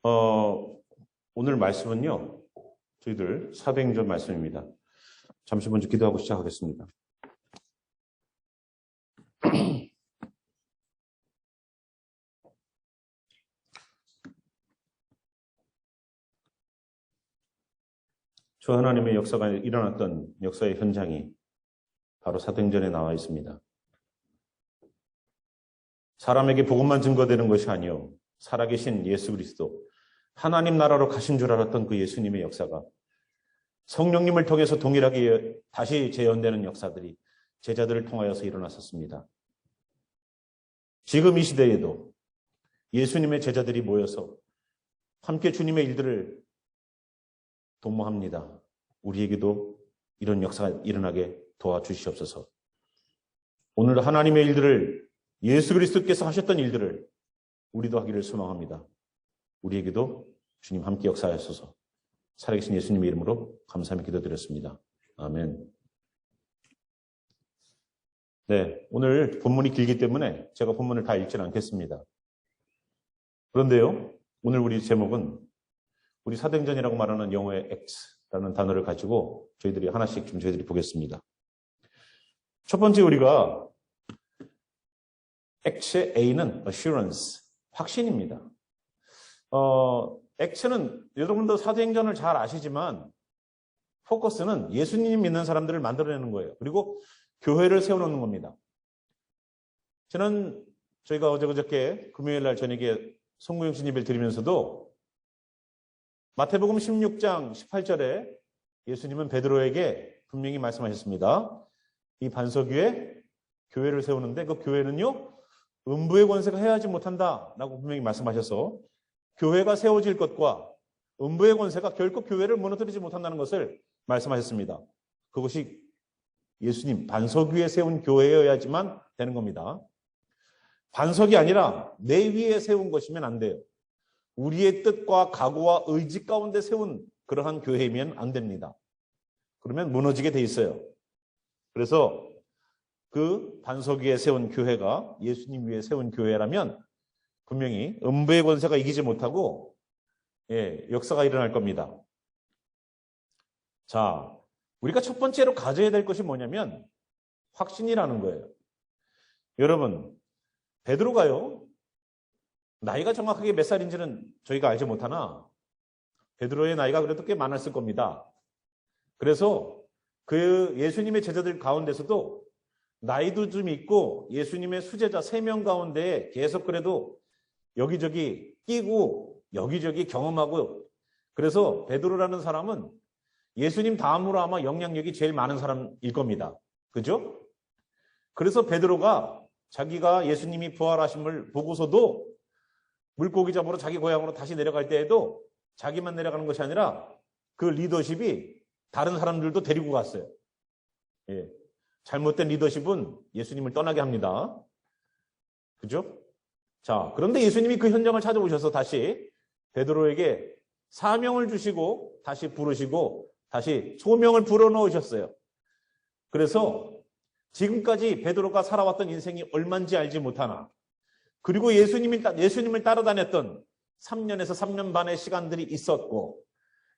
오늘 말씀은요, 저희들 사도행전 말씀입니다. 잠시 먼저 기도하고 시작하겠습니다. 주 하나님의 역사가 일어났던 역사의 현장이 바로 사도행전에 나와 있습니다. 사람에게 복음만 증거되는 것이 아니요, 살아계신 예수 그리스도, 하나님 나라로 가신 줄 알았던 그 예수님의 역사가 성령님을 통해서 동일하게 다시 재현되는 역사들이 제자들을 통하여서 일어났었습니다. 지금 이 시대에도 예수님의 제자들이 모여서 함께 주님의 일들을 도모합니다. 우리에게도 이런 역사가 일어나게 도와주시옵소서. 오늘 하나님의 일들을, 예수 그리스도께서 하셨던 일들을 우리도 하기를 소망합니다. 우리에게도 주님 함께 역사하셔서 살아계신 예수님의 이름으로 감사하며 기도드렸습니다. 아멘. 네, 오늘 본문이 길기 때문에 제가 본문을 다 읽지는 않겠습니다. 그런데요, 오늘 우리 제목은 우리 사도행전이라고 말하는 영어의 X라는 단어를 가지고 저희들이 하나씩 좀 저희들이 보겠습니다. 첫 번째 우리가 X의 A는 assurance, 확신입니다. X는 여러분도 사도행전을 잘 아시지만 포커스는 예수님 믿는 사람들을 만들어내는 거예요. 그리고 교회를 세워놓는 겁니다. 저희가 어저께 금요일 날 저녁에 송구영신 예배를 드리면서도 마태복음 16장 18절에 예수님은 베드로에게 분명히 말씀하셨습니다. 이 반석 위에 교회를 세우는데 그 교회는요, 음부의 권세가 해하지 못한다라고 분명히 말씀하셔서 교회가 세워질 것과 음부의 권세가 결코 교회를 무너뜨리지 못한다는 것을 말씀하셨습니다. 그것이 예수님 반석 위에 세운 교회여야지만 되는 겁니다. 반석이 아니라 내 위에 세운 것이면 안 돼요. 우리의 뜻과 각오와 의지 가운데 세운 그러한 교회이면 안 됩니다. 그러면 무너지게 돼 있어요. 그래서 그 반석 위에 세운 교회가 예수님 위에 세운 교회라면 분명히 음부의 권세가 이기지 못하고 역사가 일어날 겁니다. 자, 우리가 첫 번째로 가져야 될 것이 뭐냐면 확신이라는 거예요. 여러분, 베드로가요, 나이가 정확하게 몇 살인지는 저희가 알지 못하나 베드로의 나이가 그래도 꽤 많았을 겁니다. 그래서 그 예수님의 제자들 가운데서도 나이도 좀 있고 예수님의 수제자 3명 가운데 계속 그래도 여기저기 끼고 여기저기 경험하고, 그래서 베드로라는 사람은 예수님 다음으로 아마 영향력이 제일 많은 사람일 겁니다. 그죠? 그래서 베드로가 자기가 예수님이 부활하심을 보고서도 물고기 잡으러 자기 고향으로 다시 내려갈 때에도 자기만 내려가는 것이 아니라 그 리더십이 다른 사람들도 데리고 갔어요. 잘못된 리더십은 예수님을 떠나게 합니다. 그죠? 자, 그런데 예수님이 그 현장을 찾아오셔서 다시 베드로에게 사명을 주시고 다시 부르시고 다시 소명을 불어넣으셨어요. 그래서 지금까지 베드로가 살아왔던 인생이 얼마인지 알지 못하나, 그리고 예수님을 따라다녔던 3년에서 3년 반의 시간들이 있었고,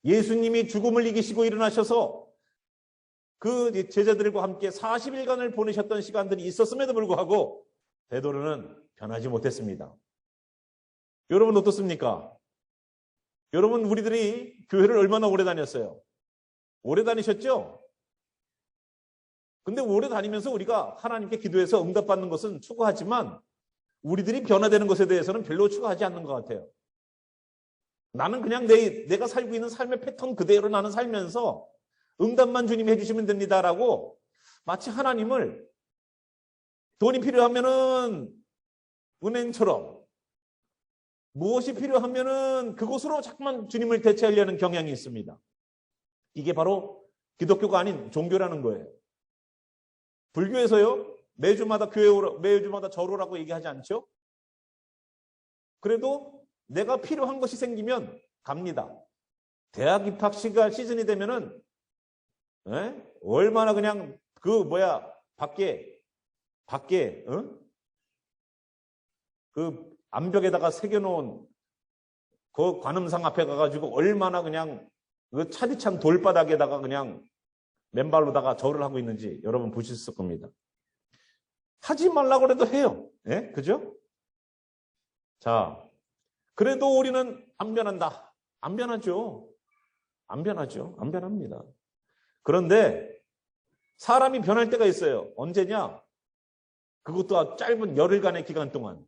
예수님이 죽음을 이기시고 일어나셔서 그 제자들과 함께 40일간을 보내셨던 시간들이 있었음에도 불구하고 베드로는 변하지 못했습니다. 여러분 어떻습니까? 여러분, 우리들이 교회를 얼마나 오래 다녔어요? 오래 다니셨죠? 근데 오래 다니면서 우리가 하나님께 기도해서 응답받는 것은 추구하지만 우리들이 변화되는 것에 대해서는 별로 추구하지 않는 것 같아요. 나는 그냥 내가 살고 있는 삶의 패턴 그대로 나는 살면서 응답만 주님이 해주시면 됩니다라고, 마치 하나님을 돈이 필요하면은 은행처럼, 무엇이 필요하면은 그곳으로 자꾸만 주님을 대체하려는 경향이 있습니다. 이게 바로 기독교가 아닌 종교라는 거예요. 불교에서요, 매주마다 매주마다 절오라고 얘기하지 않죠? 그래도 내가 필요한 것이 생기면 갑니다. 대학 입학 시즌이 되면은 얼마나 그냥 밖에 그 암벽에다가 새겨놓은 그 관음상 앞에 가가지고 얼마나 그냥 그 차디찬 돌바닥에다가 그냥 맨발로다가 절을 하고 있는지 여러분 보셨을 겁니다. 하지 말라고 해도 해요. 예? 그죠? 자, 그래도 우리는 안 변한다. 안 변하죠. 안 변하죠. 안 변합니다. 그런데 사람이 변할 때가 있어요. 언제냐? 그것도 짧은 열흘간의 기간 동안.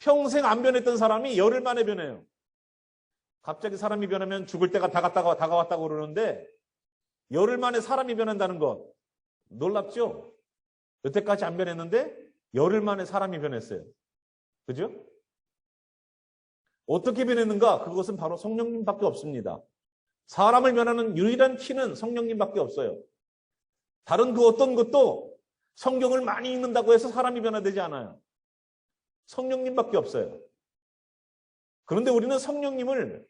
평생 안 변했던 사람이 열흘 만에 변해요. 갑자기 사람이 변하면 죽을 때가 다가왔다고 그러는데 열흘 만에 사람이 변한다는 것 놀랍죠? 여태까지 안 변했는데 열흘 만에 사람이 변했어요. 그죠? 어떻게 변했는가? 그것은 바로 성령님밖에 없습니다. 사람을 변하는 유일한 키는 성령님밖에 없어요. 다른 그 어떤 것도 성경을 많이 읽는다고 해서 사람이 변화되지 않아요. 성령님밖에 없어요. 그런데 우리는 성령님을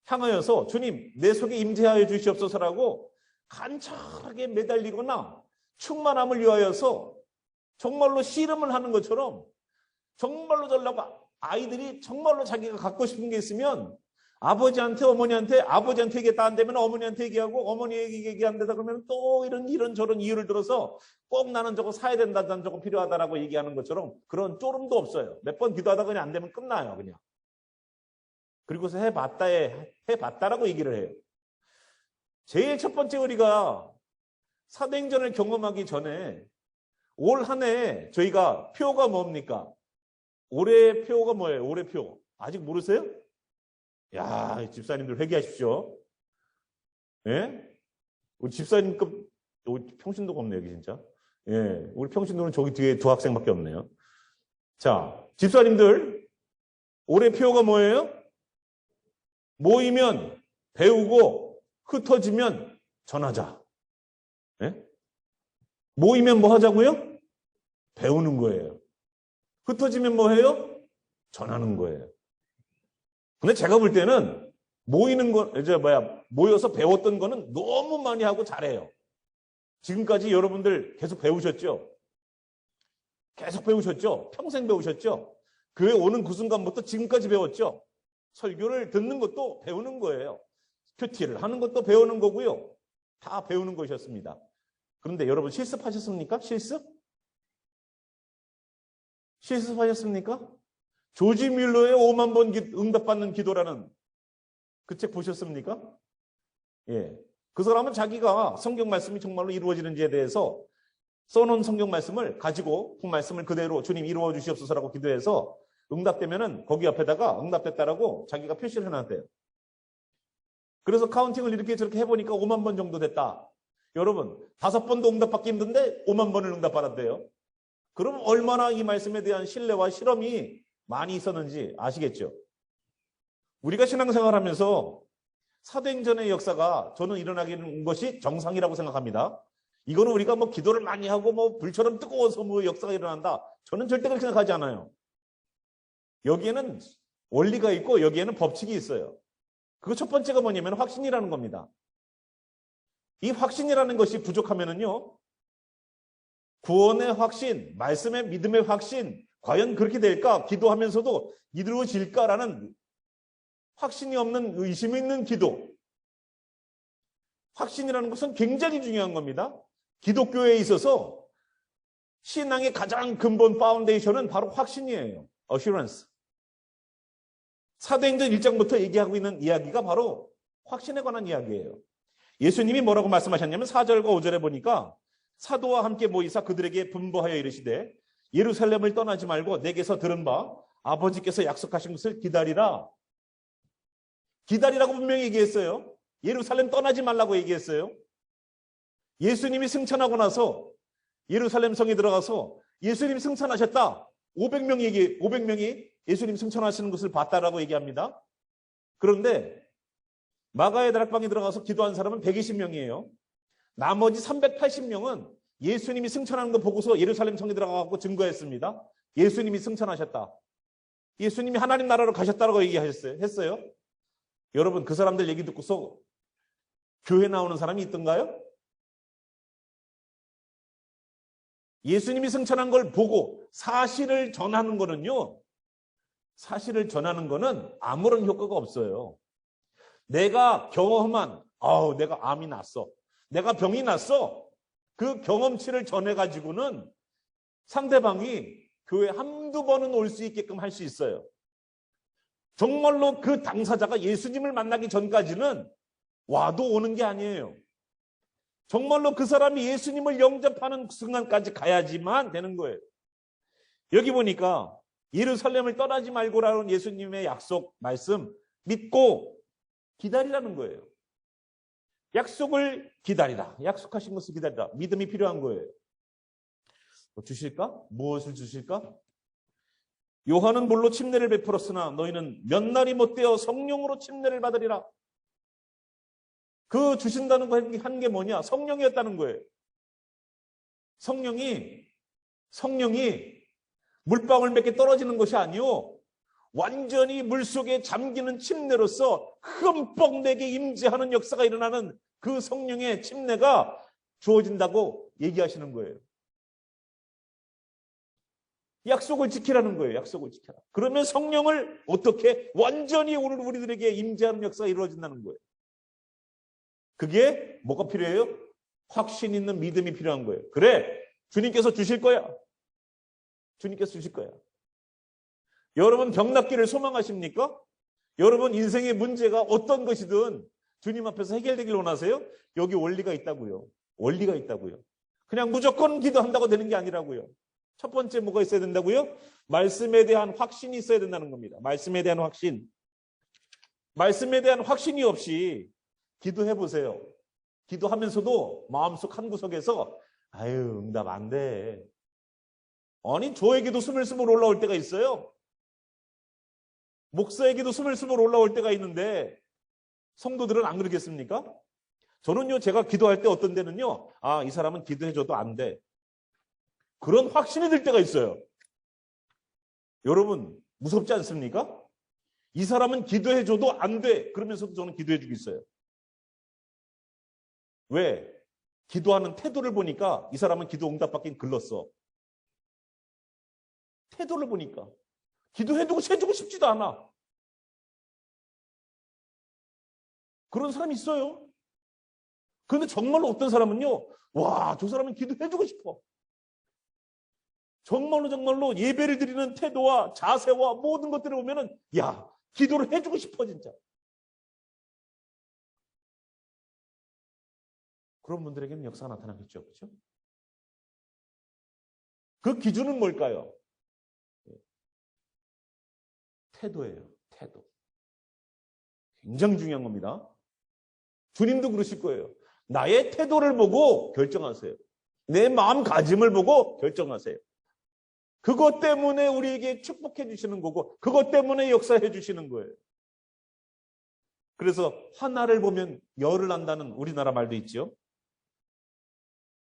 향하여서 주님 내 속에 임재하여 주시옵소서라고 간절하게 매달리거나 충만함을 위하여서 정말로 씨름을 하는 것처럼 정말로 전라고 아이들이 정말로 자기가 갖고 싶은 게 있으면 아버지한테 아버지한테 얘기했다 안 되면 어머니한테 얘기하고 어머니에게 얘기한다 그러면 또 이런 저런 이유를 들어서 꼭 나는 저거 사야 된다, 난 저거 필요하다라고 얘기하는 것처럼 그런 쪼름도 없어요. 몇 번 기도하다 그냥 안 되면 끝나요, 그냥. 그리고서 해봤다라고 얘기를 해요. 제일 첫 번째 우리가 사도행전을 경험하기 전에 올 한 해 저희가 표가 뭡니까? 올해 표가 뭐예요? 올해 표. 아직 모르세요? 야, 집사님들 회개하십시오. 예? 우리 집사님급, 평신도가 없네, 여기 진짜. 예. 우리 평신도는 저기 뒤에 두 학생밖에 없네요. 자, 집사님들, 올해 표가 뭐예요? 모이면 배우고 흩어지면 전하자. 예? 모이면 뭐 하자고요? 배우는 거예요. 흩어지면 뭐 해요? 전하는 거예요. 근데 제가 볼 때는 모여서 배웠던 거는 너무 많이 하고 잘해요. 지금까지 여러분들 계속 배우셨죠? 계속 배우셨죠? 평생 배우셨죠? 교회 오는 그 순간부터 지금까지 배웠죠? 설교를 듣는 것도 배우는 거예요. 큐티를 하는 것도 배우는 거고요. 다 배우는 것이었습니다. 그런데 여러분 실습하셨습니까? 실습하셨습니까? 조지 뮬러의 5만 번 응답받는 기도라는 그 책 보셨습니까? 예. 그 사람은 자기가 성경 말씀이 정말로 이루어지는지에 대해서 써놓은 성경 말씀을 가지고 그 말씀을 그대로 주님 이루어 주시옵소서라고 기도해서 응답되면은 거기 앞에다가 응답됐다라고 자기가 표시를 해놨대요. 그래서 카운팅을 이렇게 저렇게 해보니까 5만 번 정도 됐다. 여러분 5번도 응답받기 힘든데 5만 번을 응답받았대요. 그럼 얼마나 이 말씀에 대한 신뢰와 실험이 많이 있었는지 아시겠죠? 우리가 신앙생활하면서 사도행전의 역사가 저는 일어나는 것이 정상이라고 생각합니다. 이거는 우리가 뭐 기도를 많이 하고 뭐 불처럼 뜨거워서 뭐 역사가 일어난다. 저는 절대 그렇게 생각하지 않아요. 여기에는 원리가 있고 여기에는 법칙이 있어요. 그 첫 번째가 뭐냐면 확신이라는 겁니다. 이 확신이라는 것이 부족하면은요. 구원의 확신, 말씀의 믿음의 확신, 과연 그렇게 될까? 기도하면서도 이루어질까라는 확신이 없는 의심이 있는 기도. 확신이라는 것은 굉장히 중요한 겁니다. 기독교에 있어서 신앙의 가장 근본 파운데이션은 바로 확신이에요. assurance. 사도행전 1장부터 얘기하고 있는 이야기가 바로 확신에 관한 이야기예요. 예수님이 뭐라고 말씀하셨냐면 4절과 5절에 보니까 사도와 함께 모이사 그들에게 분부하여 이르시되 예루살렘을 떠나지 말고 내게서 들은 바 아버지께서 약속하신 것을 기다리라. 기다리라고 분명히 얘기했어요. 예루살렘 떠나지 말라고 얘기했어요. 예수님이 승천하고 나서 예루살렘 성에 들어가서 예수님 승천하셨다. 500명이 예수님 승천하시는 것을 봤다라고 얘기합니다. 그런데 마가의 다락방에 들어가서 기도한 사람은 120명이에요. 나머지 380명은 예수님이 승천하는 거 보고서 예루살렘 성에 들어가고 증거했습니다. 예수님이 승천하셨다. 예수님이 하나님 나라로 가셨다라고 했어요. 여러분 그 사람들 얘기 듣고서 교회 나오는 사람이 있던가요? 예수님이 승천한 걸 보고 사실을 전하는 거는요. 사실을 전하는 거는 아무런 효과가 없어요. 내가 경험한, 내가 암이 났어. 내가 병이 났어. 그 경험치를 전해가지고는 상대방이 교회 한두 번은 올 수 있게끔 할 수 있어요. 정말로 그 당사자가 예수님을 만나기 전까지는 와도 오는 게 아니에요. 정말로 그 사람이 예수님을 영접하는 순간까지 가야지만 되는 거예요. 여기 보니까 예루살렘을 떠나지 말고라는 예수님의 약속 말씀 믿고 기다리라는 거예요. 약속을 기다리라. 약속하신 것을 기다리라. 믿음이 필요한 거예요. 주실까? 무엇을 주실까? 요한은 물로 침례를 베풀었으나 너희는 몇 날이 못되어 성령으로 침례를 받으리라. 그 주신다는 거 한 게 뭐냐? 성령이었다는 거예요. 성령이 물방울 몇 개 떨어지는 것이 아니요, 완전히 물속에 잠기는 침례로서 흠뻑 내게 임재하는 역사가 일어나는 그 성령의 침례가 주어진다고 얘기하시는 거예요. 약속을 지키라는 거예요. 약속을 지켜라. 그러면 성령을 어떻게 완전히 오늘 우리들에게 임재하는 역사가 이루어진다는 거예요. 그게 뭐가 필요해요? 확신 있는 믿음이 필요한 거예요. 그래, 주님께서 주실 거야. 주님께서 주실 거야. 여러분 병 낫기를 소망하십니까? 여러분 인생의 문제가 어떤 것이든 주님 앞에서 해결되길 원하세요? 여기 원리가 있다고요. 원리가 있다고요. 그냥 무조건 기도한다고 되는 게 아니라고요. 첫 번째 뭐가 있어야 된다고요? 말씀에 대한 확신이 있어야 된다는 겁니다. 말씀에 대한 확신. 말씀에 대한 확신이 없이 기도해 보세요. 기도하면서도 마음속 한구석에서 응답 안 돼. 아니 저에게도 스물스물 올라올 때가 있어요. 목사에게도 스물스물 올라올 때가 있는데 성도들은 안 그러겠습니까? 저는요, 제가 기도할 때 어떤 데는요, 이 사람은 기도해줘도 안 돼. 그런 확신이 들 때가 있어요. 여러분 무섭지 않습니까? 이 사람은 기도해줘도 안 돼. 그러면서도 저는 기도해주고 있어요. 왜? 기도하는 태도를 보니까 이 사람은 기도 응답받긴 글렀어. 태도를 보니까. 기도해두고 세주고 싶지도 않아. 그런 사람이 있어요. 그런데 정말로 어떤 사람은요, 저 사람은 기도해주고 싶어. 정말로 예배를 드리는 태도와 자세와 모든 것들을 보면은 기도를 해주고 싶어 진짜. 그런 분들에게는 역사가 나타나겠죠. 그렇죠? 그 기준은 뭘까요? 태도예요. 태도. 굉장히 중요한 겁니다. 주님도 그러실 거예요. 나의 태도를 보고 결정하세요. 내 마음가짐을 보고 결정하세요. 그것 때문에 우리에게 축복해 주시는 거고 그것 때문에 역사해 주시는 거예요. 그래서 하나를 보면 열을 안다는 우리나라 말도 있죠.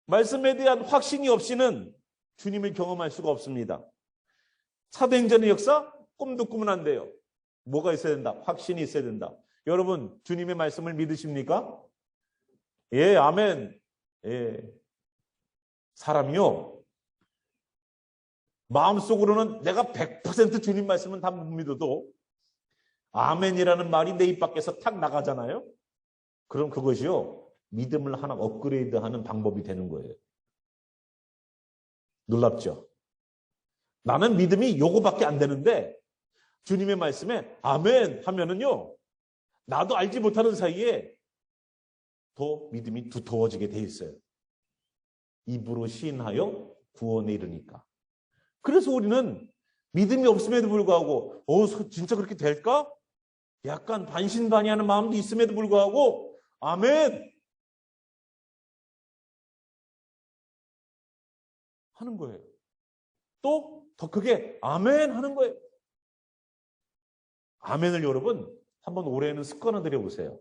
말씀에 대한 확신이 없이는 주님을 경험할 수가 없습니다. 사도행전의 역사 꿈도 꾸면 안 돼요. 뭐가 있어야 된다? 확신이 있어야 된다. 여러분 주님의 말씀을 믿으십니까? 예, 아멘. 예. 사람이요, 마음속으로는 내가 100% 주님 말씀은 다 못 믿어도 아멘이라는 말이 내 입 밖에서 탁 나가잖아요. 그럼 그것이요, 믿음을 하나 업그레이드하는 방법이 되는 거예요. 놀랍죠? 나는 믿음이 요거밖에 안 되는데 주님의 말씀에 아멘 하면은요, 나도 알지 못하는 사이에 더 믿음이 두터워지게 돼 있어요. 입으로 시인하여 구원에 이르니까. 그래서 우리는 믿음이 없음에도 불구하고 진짜 그렇게 될까? 약간 반신반의하는 마음도 있음에도 불구하고 아멘 하는 거예요. 또 더 크게 아멘 하는 거예요. 아멘을 여러분 한번 올해는 습관을 들여보세요.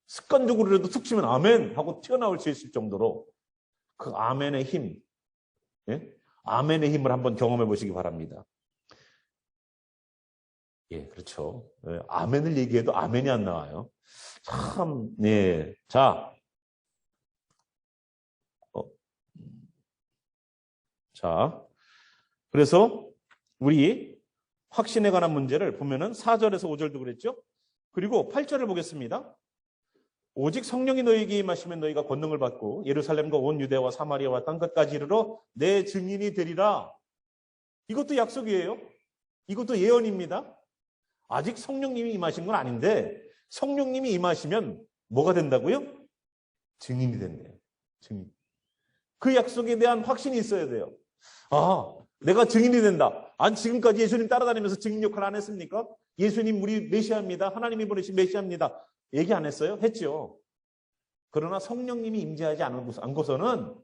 습관적으로라도 툭 치면 아멘 하고 튀어나올 수 있을 정도로 그 아멘의 힘, 아멘의 힘을 한번 경험해 보시기 바랍니다. 예, 그렇죠. 아멘을 얘기해도 아멘이 안 나와요. 참, 네. 자, 그래서 우리 확신에 관한 문제를 보면은 4절에서 5절도 그랬죠. 그리고 8절을 보겠습니다. 오직 성령이 너희에게 임하시면 너희가 권능을 받고 예루살렘과 온 유대와 사마리아와 땅 끝까지 이르러 내 증인이 되리라. 이것도 약속이에요. 이것도 예언입니다. 아직 성령님이 임하신 건 아닌데 성령님이 임하시면 뭐가 된다고요? 증인이 된대요. 증인. 그 약속에 대한 확신이 있어야 돼요. 아, 내가 증인이 된다. 아니, 지금까지 예수님 따라다니면서 증인 역할을 안 했습니까? 예수님 우리 메시아입니다. 하나님이 보내신 메시아입니다. 얘기 안 했어요? 했죠. 그러나 성령님이 임재하지 않고서는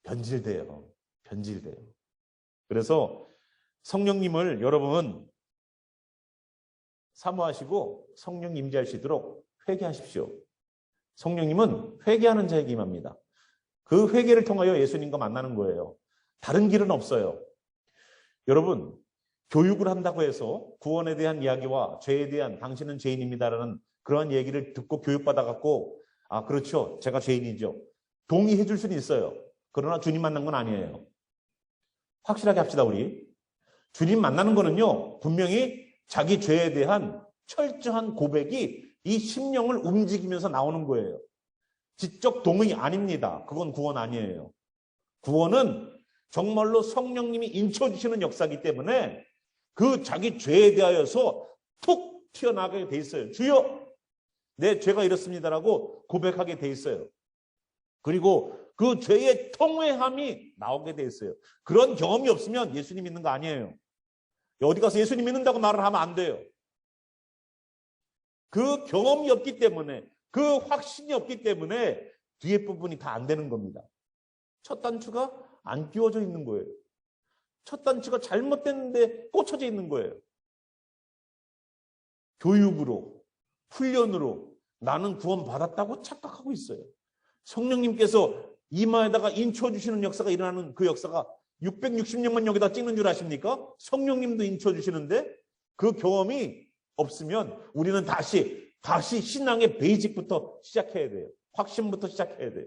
변질돼요. 변질돼요. 그래서 성령님을 여러분 사모하시고 성령 임재할 수 있도록 회개하십시오. 성령님은 회개하는 자에게 임합니다. 그 회개를 통하여 예수님과 만나는 거예요. 다른 길은 없어요. 여러분, 교육을 한다고 해서 구원에 대한 이야기와 죄에 대한 당신은 죄인입니다라는 그러한 얘기를 듣고 교육받아갖고 아, 그렇죠. 제가 죄인이죠. 동의해 줄 수는 있어요. 그러나 주님 만난 건 아니에요. 확실하게 합시다, 우리. 주님 만나는 거는요, 분명히 자기 죄에 대한 철저한 고백이 이 심령을 움직이면서 나오는 거예요. 지적 동의 아닙니다. 그건 구원 아니에요. 구원은 정말로 성령님이 인쳐주시는 역사이기 때문에 그 자기 죄에 대하여서 툭 튀어나가게 돼 있어요. 주여, 내 죄가 이렇습니다라고 고백하게 돼 있어요. 그리고 그 죄의 통회함이 나오게 돼 있어요. 그런 경험이 없으면 예수님 믿는 거 아니에요. 어디 가서 예수님 믿는다고 말을 하면 안 돼요. 그 경험이 없기 때문에, 그 확신이 없기 때문에 뒤에 부분이 다 안 되는 겁니다. 첫 단추가 안 끼워져 있는 거예요. 첫 단추가 잘못됐는데 꽂혀져 있는 거예요. 교육으로, 훈련으로 나는 구원받았다고 착각하고 있어요. 성령님께서 이마에다가 인쳐주시는 역사가 일어나는 그 역사가 660년만 여기다 찍는 줄 아십니까? 성령님도 인쳐주시는데 그 경험이 없으면 우리는 다시 신앙의 베이직부터 시작해야 돼요. 확신부터 시작해야 돼요.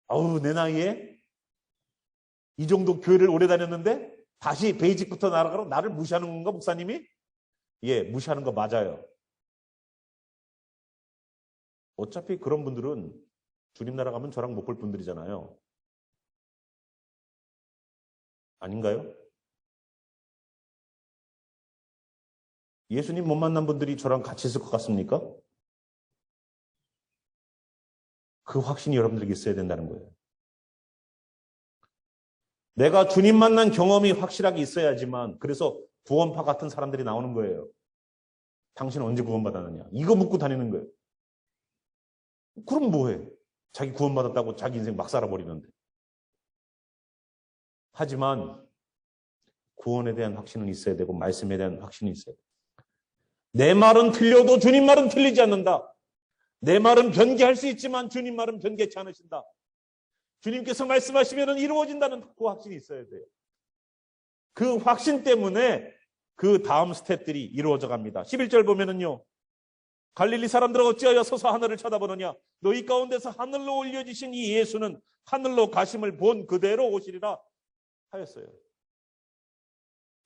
아우, 내 나이에 이 정도 교회를 오래 다녔는데 다시 베이직부터 나아가러 나를 무시하는 건가, 목사님이? 예, 무시하는 거 맞아요. 어차피 그런 분들은 주님 나라 가면 저랑 못 볼 분들이잖아요. 아닌가요? 예수님 못 만난 분들이 저랑 같이 있을 것 같습니까? 그 확신이 여러분들에게 있어야 된다는 거예요. 내가 주님 만난 경험이 확실하게 있어야지만 그래서 구원파 같은 사람들이 나오는 거예요. 당신은 언제 구원받았느냐? 이거 묻고 다니는 거예요. 그럼 뭐해? 자기 구원받았다고 자기 인생 막 살아버리는데. 하지만 구원에 대한 확신은 있어야 되고 말씀에 대한 확신이 있어야 돼요. 내 말은 틀려도 주님 말은 틀리지 않는다. 내 말은 변개할 수 있지만 주님 말은 변개치 않으신다. 주님께서 말씀하시면 이루어진다는 그 확신이 있어야 돼요. 그 확신 때문에 그 다음 스텝들이 이루어져 갑니다. 11절 보면은요. 갈릴리 사람들아 어찌하여 서서 하늘을 쳐다보느냐. 너희 가운데서 하늘로 올려지신 이 예수는 하늘로 가심을 본 그대로 오시리라 하였어요.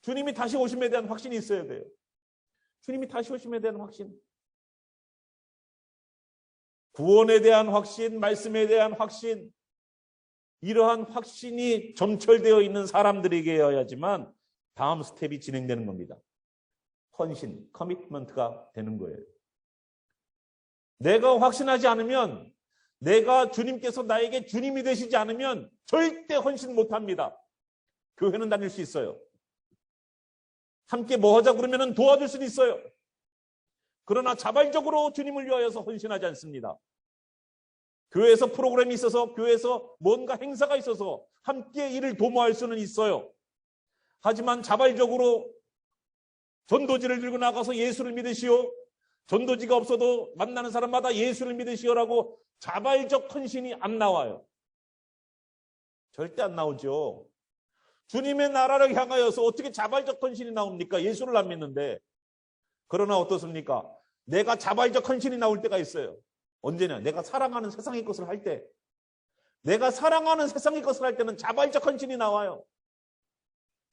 주님이 다시 오심에 대한 확신이 있어야 돼요. 주님이 다시 오심에 대한 확신. 구원에 대한 확신, 말씀에 대한 확신. 이러한 확신이 점철되어 있는 사람들에게여야지만 다음 스텝이 진행되는 겁니다. 헌신, 커미트먼트가 되는 거예요. 내가 확신하지 않으면, 내가 주님께서 나에게 주님이 되시지 않으면 절대 헌신 못합니다. 교회는 다닐 수 있어요. 함께 뭐 하자 그러면 도와줄 수는 있어요. 그러나 자발적으로 주님을 위하여서 헌신하지 않습니다. 교회에서 프로그램이 있어서, 교회에서 뭔가 행사가 있어서 함께 이를 도모할 수는 있어요. 하지만 자발적으로 전도지를 들고 나가서 예수를 믿으시오, 전도지가 없어도 만나는 사람마다 예수를 믿으시오라고 자발적 헌신이 안 나와요. 절대 안 나오죠. 주님의 나라를 향하여서 어떻게 자발적 헌신이 나옵니까? 예수를 안 믿는데. 그러나 어떻습니까? 내가 자발적 헌신이 나올 때가 있어요. 언제냐? 내가 사랑하는 세상의 것을 할 때. 내가 사랑하는 세상의 것을 할 때는 자발적 헌신이 나와요.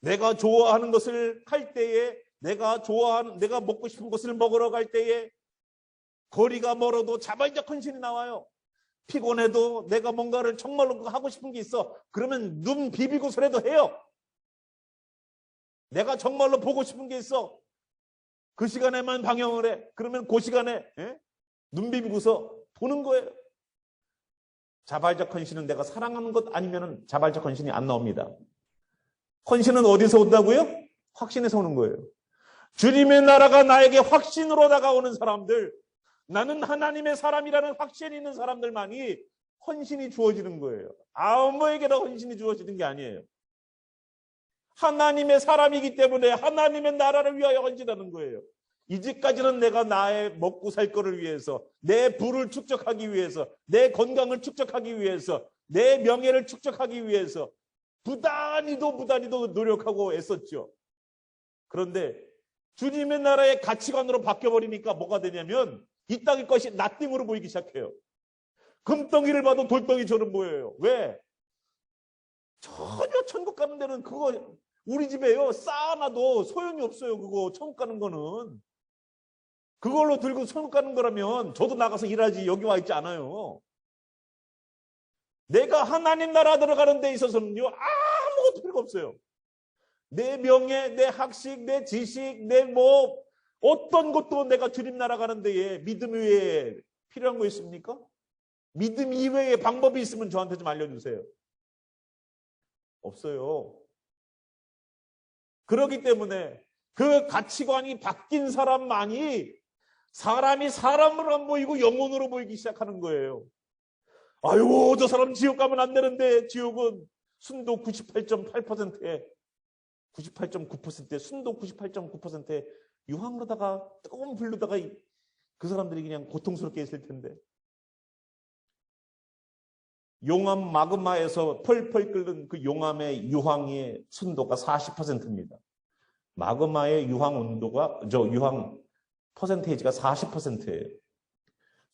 내가 좋아하는 것을 할 때에, 내가 먹고 싶은 것을 먹으러 갈 때에 거리가 멀어도 자발적 헌신이 나와요. 피곤해도 내가 뭔가를 정말로 하고 싶은 게 있어. 그러면 눈 비비고서라도 해요. 내가 정말로 보고 싶은 게 있어. 그 시간에만 방영을 해. 그러면 그 시간에 눈 비비고서 보는 거예요. 자발적 헌신은 내가 사랑하는 것 아니면 자발적 헌신이 안 나옵니다. 헌신은 어디서 온다고요? 확신에서 오는 거예요. 주님의 나라가 나에게 확신으로 다가오는 사람들, 나는 하나님의 사람이라는 확신이 있는 사람들만이 헌신이 주어지는 거예요. 아무에게나 헌신이 주어지는 게 아니에요. 하나님의 사람이기 때문에 하나님의 나라를 위하여 헌신하는 거예요. 이제까지는 내가 나의 먹고 살 거를 위해서, 내 부를 축적하기 위해서, 내 건강을 축적하기 위해서, 내 명예를 축적하기 위해서 부단히도 노력하고 애썼죠. 그런데 주님의 나라의 가치관으로 바뀌어버리니까 뭐가 되냐면 이 땅의 것이 나띵으로 보이기 시작해요. 금덩이를 봐도 돌덩이처럼 보여요. 왜? 전혀 천국 가는 데는 그거 우리 집에요. 쌓아놔도 소용이 없어요. 그거 천국 가는 거는. 그걸로 들고 천국 가는 거라면 저도 나가서 일하지 여기 와 있지 않아요. 내가 하나님 나라 들어가는 데 있어서는요. 아무것도 필요가 없어요. 내 명예, 내 학식, 내 지식, 내 어떤 것도 내가 주님 나라 가는 데에 믿음 외에 필요한 거 있습니까? 믿음 이외의 방법이 있으면 저한테 좀 알려주세요. 없어요. 그렇기 때문에 그 가치관이 바뀐 사람만이 사람이 사람으로 안 보이고 영혼으로 보이기 시작하는 거예요. 아유, 저 사람 지옥 가면 안 되는데 지옥은 순도 98.8%에 98.9%에 순도 98.9%에 유황으로다가 뜨거운 불로다가 그 사람들이 그냥 고통스럽게 있을 텐데. 용암 마그마에서 펄펄 끓는 그 용암의 유황의 순도가 40%입니다. 마그마의 유황 퍼센테이지가 40%예요.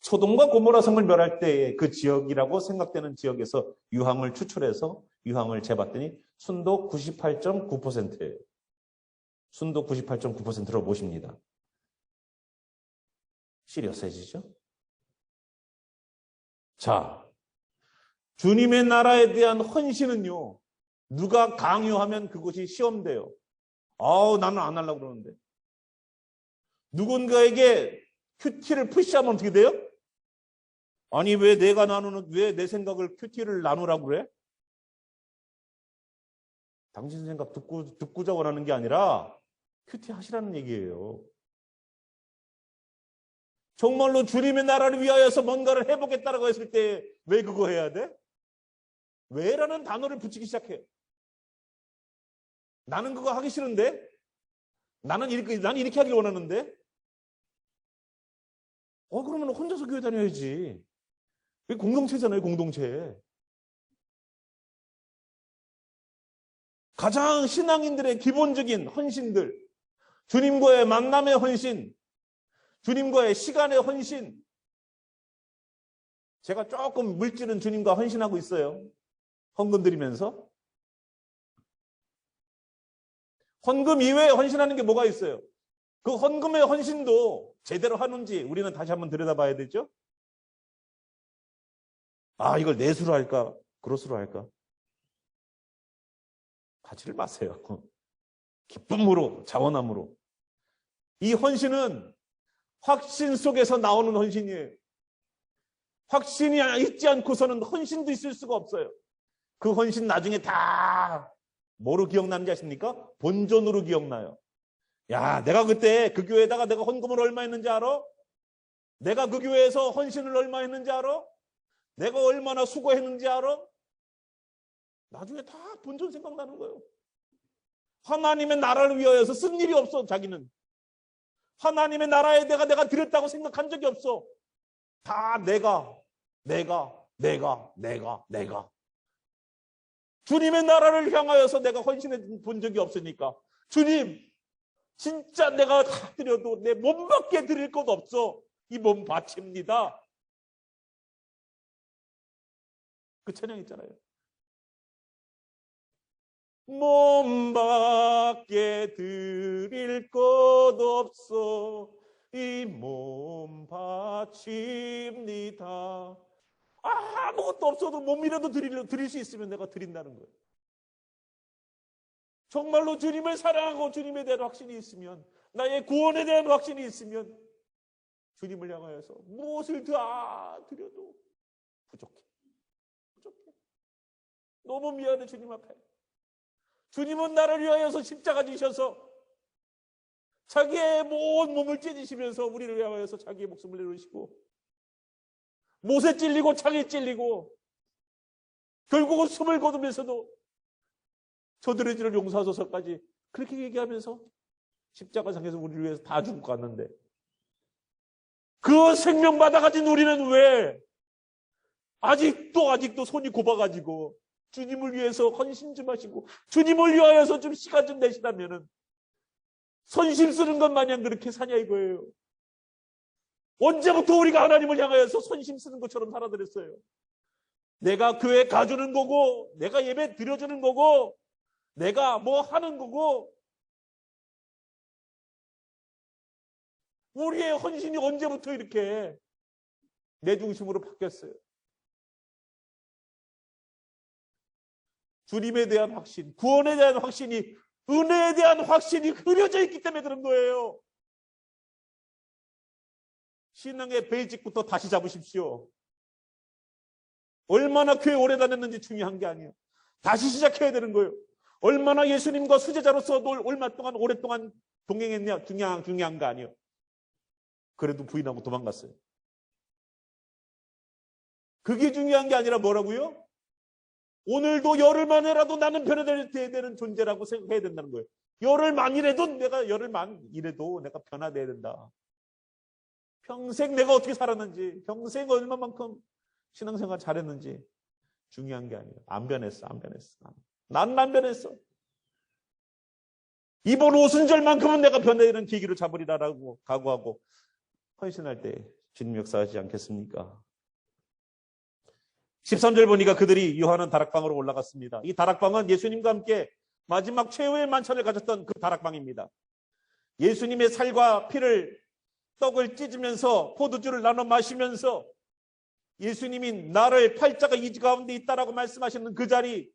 소돔과 고모라 성을 멸할 때의 그 지역이라고 생각되는 지역에서 유황을 추출해서 유황을 재봤더니 순도 98.9%예요. 순도 98.9%로 보십니다. 시리어스해지죠? 자, 주님의 나라에 대한 헌신은요, 누가 강요하면 그것이 시험돼요. 나는 안 하려고 그러는데. 누군가에게 큐티를 푸시하면 어떻게 돼요? 아니, 왜 내 생각을 큐티를 나누라고 그래? 당신 생각 듣고자 원하는 게 아니라 큐티 하시라는 얘기예요. 정말로 주님의 나라를 위하여서 뭔가를 해보겠다라고 했을 때 왜 그거 해야 돼? 왜라는 단어를 붙이기 시작해요. 나는 그거 하기 싫은데? 나는 이렇게 하길 원하는데? 그러면 혼자서 교회 다녀야지. 이게 공동체잖아요, 공동체. 가장 신앙인들의 기본적인 헌신들, 주님과의 만남의 헌신, 주님과의 시간의 헌신. 제가 조금 물질은 주님과 헌신하고 있어요. 헌금 드리면서. 헌금 이외에 헌신하는 게 뭐가 있어요? 그 헌금의 헌신도 제대로 하는지 우리는 다시 한번 들여다봐야 되죠. 이걸 내수로 할까? 그로스로 할까? 하지를 마세요. 기쁨으로, 자원함으로. 이 헌신은 확신 속에서 나오는 헌신이에요. 확신이 있지 않고서는 헌신도 있을 수가 없어요. 그 헌신 나중에 다 뭐로 기억나는지 아십니까? 본전으로 기억나요. 야, 내가 그때 그 교회에다가 내가 헌금을 얼마 했는지 알아? 내가 그 교회에서 헌신을 얼마 했는지 알아? 내가 얼마나 수고했는지 알아? 나중에 다 본전 생각나는 거예요. 하나님의 나라를 위하여서 쓴 일이 없어, 자기는. 하나님의 나라에 내가 드렸다고 생각한 적이 없어. 다 내가. 주님의 나라를 향하여서 내가 헌신해 본 적이 없으니까. 주님, 진짜 내가 다 드려도 내 몸밖에 드릴 것 없어. 이 몸 바칩니다. 그 찬양 있잖아요. 몸밖에 드릴 것 없어 이 몸 바칩니다. 아무것도 없어도 몸이라도 드릴 수 있으면 내가 드린다는 거예요. 정말로 주님을 사랑하고 주님에 대한 확신이 있으면, 나의 구원에 대한 확신이 있으면 주님을 향하여서 무엇을 다 드려도 부족해. 너무 미안해 주님 앞에. 주님은 나를 위하여서 십자가 지셔서 자기의 모든 몸을 찢으시면서 우리를 위하여서 자기의 목숨을 내놓으시고, 못에 찔리고 창에 찔리고 결국은 숨을 거두면서도 저들의 죄를 용서하소서까지 그렇게 얘기하면서 십자가상에서 우리를 위해서 다 죽고 갔는데, 그 생명 받아가진 우리는 왜 아직도 손이 곱아가지고 주님을 위해서 헌신 좀 하시고 주님을 위하여서 좀 시간 좀 내시다면은 선심 쓰는 것 마냥 그렇게 사냐 이거예요. 언제부터 우리가 하나님을 향하여서 선심 쓰는 것처럼 살아들었어요. 내가 교회 가주는 거고, 내가 예배 드려주는 거고, 내가 뭐 하는 거고, 우리의 헌신이 언제부터 이렇게 내 중심으로 바뀌었어요. 주님에 대한 확신, 구원에 대한 확신이, 은혜에 대한 확신이 흐려져 있기 때문에 그런 거예요. 신앙의 베이직부터 다시 잡으십시오. 얼마나 교회 오래 다녔는지 중요한 게 아니에요. 다시 시작해야 되는 거예요. 얼마나 예수님과 수제자로서 오랫동안 동행했냐 중요한 거 아니에요. 그래도 부인하고 도망갔어요. 그게 중요한 게 아니라 뭐라고요? 오늘도 열흘만이라도 나는 변화돼야 되는 존재라고 생각해야 된다는 거예요. 열흘만이라도 내가 변화돼야 된다. 평생 내가 어떻게 살았는지, 평생 얼마만큼 신앙생활 잘했는지 중요한 게 아니에요. 안 변했어. 나는 안 변했어. 이번 오순절만큼은 내가 변화되는 계기를 잡으리라라고 각오하고 헌신할 때 주님 역사하지 않겠습니까? 13절 보니까 그들이 유하는 다락방으로 올라갔습니다. 이 다락방은 예수님과 함께 마지막 최후의 만찬을 가졌던 그 다락방입니다. 예수님의 살과 피를 떡을 찢으면서 포도주를 나눠 마시면서 예수님이 나를 팔자가 이 가운데 있다라고 말씀하셨는 그 자리,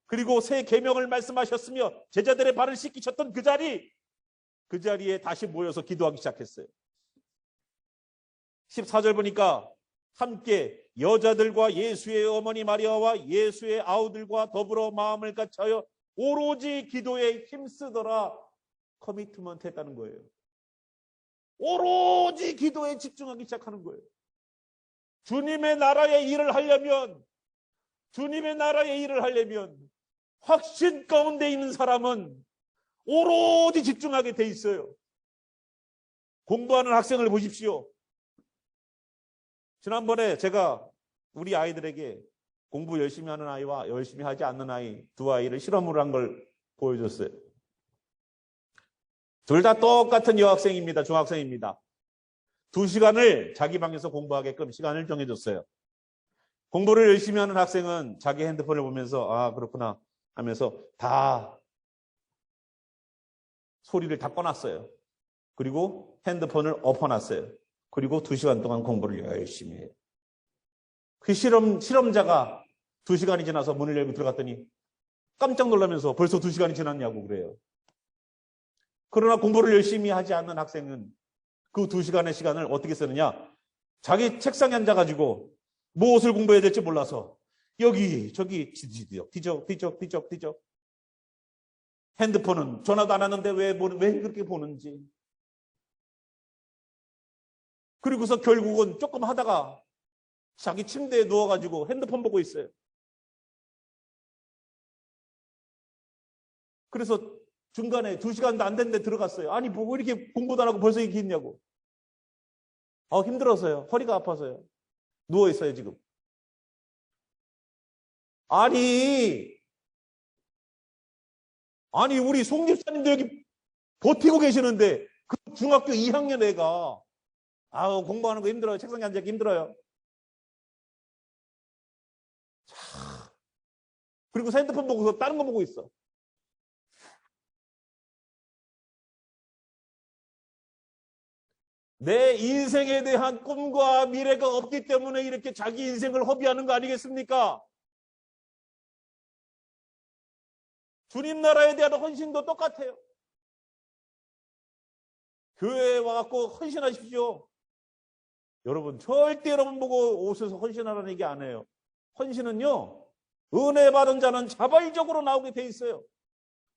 그리고 새 계명을 말씀하셨으며 제자들의 발을 씻기셨던 그 자리에 다시 모여서 기도하기 시작했어요. 14절 보니까 함께 여자들과 예수의 어머니 마리아와 예수의 아우들과 더불어 마음을 같이하여 오로지 기도에 힘쓰더라 커미트먼트 했다는 거예요. 오로지 기도에 집중하기 시작하는 거예요. 주님의 나라의 일을 하려면 확신 가운데 있는 사람은 오로지 집중하게 돼 있어요. 공부하는 학생을 보십시오. 지난번에 제가 우리 아이들에게 공부 열심히 하는 아이와 열심히 하지 않는 아이 두 아이를 실험으로 한 걸 보여줬어요. 둘 다 똑같은 여학생입니다. 중학생입니다. 2시간을 자기 방에서 공부하게끔 시간을 정해줬어요. 공부를 열심히 하는 학생은 자기 핸드폰을 보면서 그렇구나 하면서 다 소리를 다 꺼놨어요. 그리고 핸드폰을 엎어놨어요. 그리고 2시간 동안 공부를 열심히 해요. 그 실험자가 2시간이 지나서 문을 열고 들어갔더니 깜짝 놀라면서 벌써 2시간이 지났냐고 그래요. 그러나 공부를 열심히 하지 않는 학생은 그 2시간의 시간을 어떻게 쓰느냐? 자기 책상에 앉아가지고 무엇을 공부해야 될지 몰라서 여기 저기 뒤적 핸드폰은 전화도 안 하는데 왜 그렇게 보는지. 그리고서 결국은 조금 하다가 자기 침대에 누워가지고 핸드폰 보고 있어요. 그래서 중간에 2시간도 안 됐는데 들어갔어요. 아니 뭐 왜 이렇게 공부도 안 하고 벌써 이렇게 했냐고. 힘들어서요. 허리가 아파서요. 누워있어요 지금. 아니 우리 송 집사님도 여기 버티고 계시는데 그 중학교 2학년 애가 공부하는 거 힘들어요. 책상에 앉아있기 힘들어요. 그리고 핸드폰 보고서 다른 거 보고 있어. 내 인생에 대한 꿈과 미래가 없기 때문에 이렇게 자기 인생을 허비하는 거 아니겠습니까? 주님 나라에 대한 헌신도 똑같아요. 교회에 와갖고 헌신하십시오. 여러분, 절대 여러분 보고 오셔서 헌신하라는 얘기 안 해요. 헌신은요, 은혜 받은 자는 자발적으로 나오게 돼 있어요.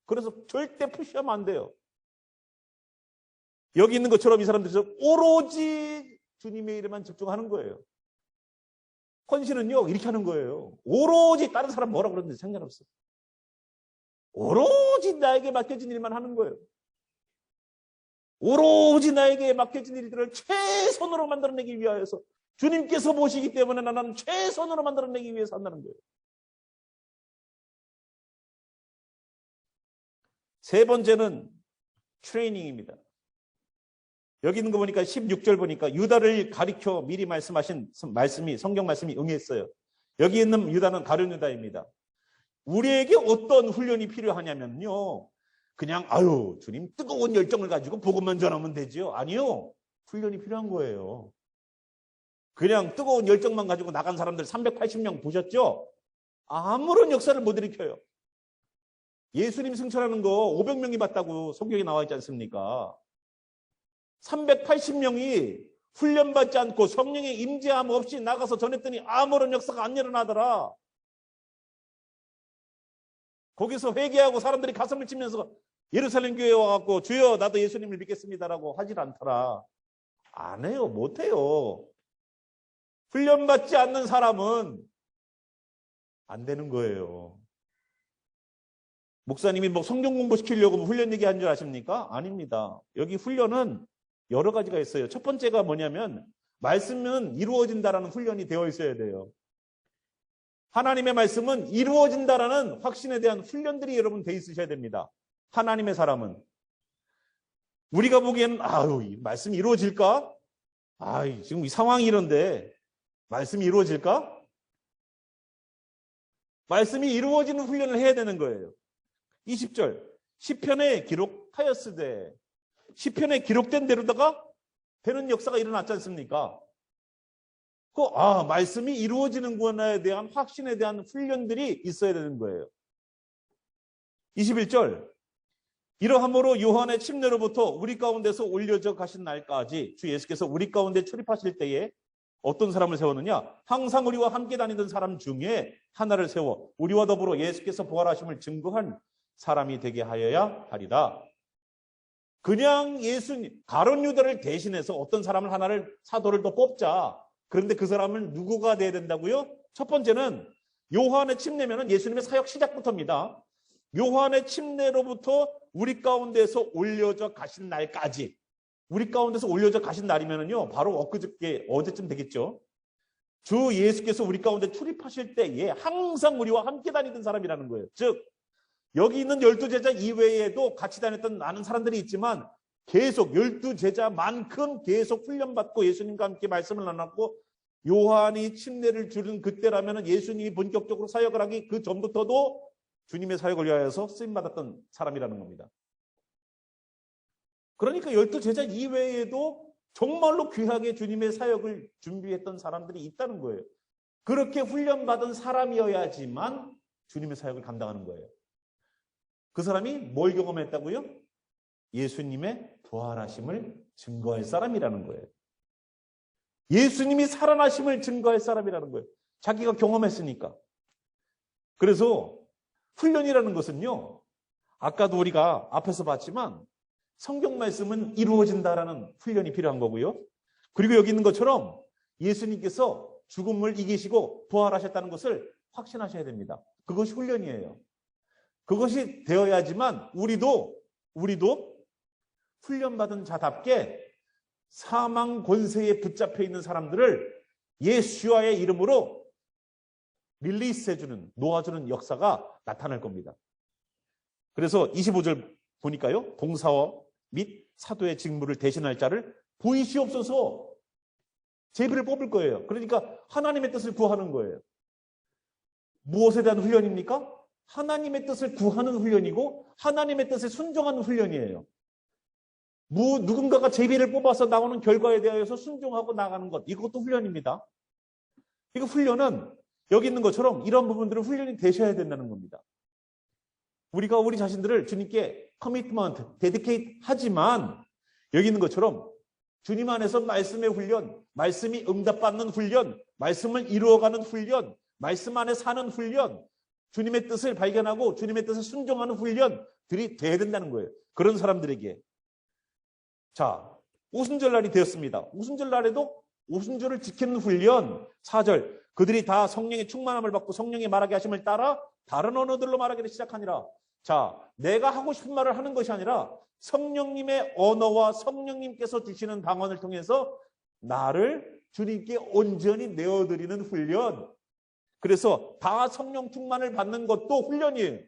그래서 절대 푸시하면 안 돼요. 여기 있는 것처럼 이 사람들이 오로지 주님의 일에만 집중하는 거예요. 헌신은요, 이렇게 하는 거예요. 오로지 다른 사람 뭐라 그러는지 상관없어요. 오로지 나에게 맡겨진 일만 하는 거예요. 오로지 나에게 맡겨진 일들을 최선으로 만들어내기 위하여서 주님께서 보시기 때문에 나는 최선으로 만들어내기 위해서 한다는 거예요. 세 번째는 트레이닝입니다. 여기 있는 거 보니까 16절 보니까 유다를 가리켜 미리 말씀하신 말씀이 성경 말씀이 응했어요. 여기 있는 유다는 가룟 유다입니다. 우리에게 어떤 훈련이 필요하냐면요. 그냥 아유 주님 뜨거운 열정을 가지고 복음만 전하면 되죠. 아니요. 훈련이 필요한 거예요. 그냥 뜨거운 열정만 가지고 나간 사람들 380명 보셨죠? 아무런 역사를 못 일으켜요. 예수님 승천하는 거 500명이 봤다고 성경에 나와 있지 않습니까? 380명이 훈련받지 않고 성령의 임재함 없이 나가서 전했더니 아무런 역사가 안 일어나더라. 거기서 회개하고 사람들이 가슴을 치면서 예루살렘 교회에 와갖고 주여 나도 예수님을 믿겠습니다라고 하질 않더라. 안 해요. 못 해요. 훈련받지 않는 사람은 안 되는 거예요. 목사님이 뭐 성경 공부시키려고 훈련 얘기한 줄 아십니까? 아닙니다. 여기 훈련은 여러 가지가 있어요. 첫 번째가 뭐냐면 말씀은 이루어진다라는 훈련이 되어 있어야 돼요. 하나님의 말씀은 이루어진다라는 확신에 대한 훈련들이 여러분 돼 있으셔야 됩니다. 하나님의 사람은 우리가 보기에는 아유 이 말씀이 이루어질까? 지금 이 상황이 이런데 말씀이 이루어질까? 말씀이 이루어지는 훈련을 해야 되는 거예요. 20절 시편에 기록하였으되 시편에 기록된 대로다가 되는 역사가 일어났지 않습니까? 말씀이 이루어지는구나에 대한 확신에 대한 훈련들이 있어야 되는 거예요. 21절 이러함으로 요한의 침례로부터 우리 가운데서 올려져 가신 날까지 주 예수께서 우리 가운데 출입하실 때에 어떤 사람을 세웠느냐? 항상 우리와 함께 다니던 사람 중에 하나를 세워 우리와 더불어 예수께서 부활하심을 증거한 사람이 되게 하여야 하리라. 그냥 예수님 가룟 유다를 대신해서 어떤 사람을 하나를 사도를 더 뽑자. 그런데 그 사람은 누구가 돼야 된다고요? 첫 번째는 요한의 침례면은 예수님의 사역 시작부터입니다. 요한의 침례로부터 우리 가운데서 올려져 가신 날까지. 우리 가운데서 올려져 가신 날이면은요, 바로 엊그저께, 어제쯤 되겠죠. 주 예수께서 우리 가운데 출입하실 때에 항상 우리와 함께 다니던 사람이라는 거예요. 즉, 여기 있는 12제자 이외에도 같이 다녔던 많은 사람들이 있지만 계속 12제자만큼 계속 훈련받고 예수님과 함께 말씀을 나눴고 요한이 침례를 주는 그때라면 예수님이 본격적으로 사역을 하기 그 전부터도 주님의 사역을 위하여서 쓰임받았던 사람이라는 겁니다. 그러니까 12제자 이외에도 정말로 귀하게 주님의 사역을 준비했던 사람들이 있다는 거예요. 그렇게 훈련받은 사람이어야지만 주님의 사역을 감당하는 거예요. 그 사람이 뭘 경험했다고요? 예수님의 부활하심을 증거할 사람이라는 거예요. 예수님이 살아나심을 증거할 사람이라는 거예요. 자기가 경험했으니까. 그래서 훈련이라는 것은요, 아까도 우리가 앞에서 봤지만 성경 말씀은 이루어진다라는 훈련이 필요한 거고요. 그리고 여기 있는 것처럼 예수님께서 죽음을 이기시고 부활하셨다는 것을 확신하셔야 됩니다. 그것이 훈련이에요. 그것이 되어야지만 우리도 훈련받은 자답게 사망 권세에 붙잡혀 있는 사람들을 예수와의 이름으로 릴리스해주는, 놓아주는 역사가 나타날 겁니다. 그래서 25절 보니까요. 봉사와 및 사도의 직무를 대신할 자를 보이시옵소서. 제비를 뽑을 거예요. 그러니까 하나님의 뜻을 구하는 거예요. 무엇에 대한 훈련입니까? 하나님의 뜻을 구하는 훈련이고 하나님의 뜻에 순종하는 훈련이에요. 누군가가 제비를 뽑아서 나오는 결과에 대하여서 순종하고 나가는 것. 이것도 훈련입니다. 이거 훈련은 여기 있는 것처럼 이런 부분들은 훈련이 되셔야 된다는 겁니다. 우리가 우리 자신들을 주님께 커미트먼트, 데디케이트 하지만 여기 있는 것처럼 주님 안에서 말씀의 훈련, 말씀이 응답받는 훈련, 말씀을 이루어가는 훈련, 말씀 안에 사는 훈련, 주님의 뜻을 발견하고 주님의 뜻을 순종하는 훈련들이 돼야 된다는 거예요. 그런 사람들에게. 자, 오순절 날이 되었습니다. 오순절 날에도 오순절을 지키는 훈련, 4절. 그들이 다 성령의 충만함을 받고 성령의 말하게 하심을 따라 다른 언어들로 말하기를 시작하니라. 자, 내가 하고 싶은 말을 하는 것이 아니라 성령님의 언어와 성령님께서 주시는 방언을 통해서 나를 주님께 온전히 내어드리는 훈련. 그래서 다 성령 충만을 받는 것도 훈련이에요.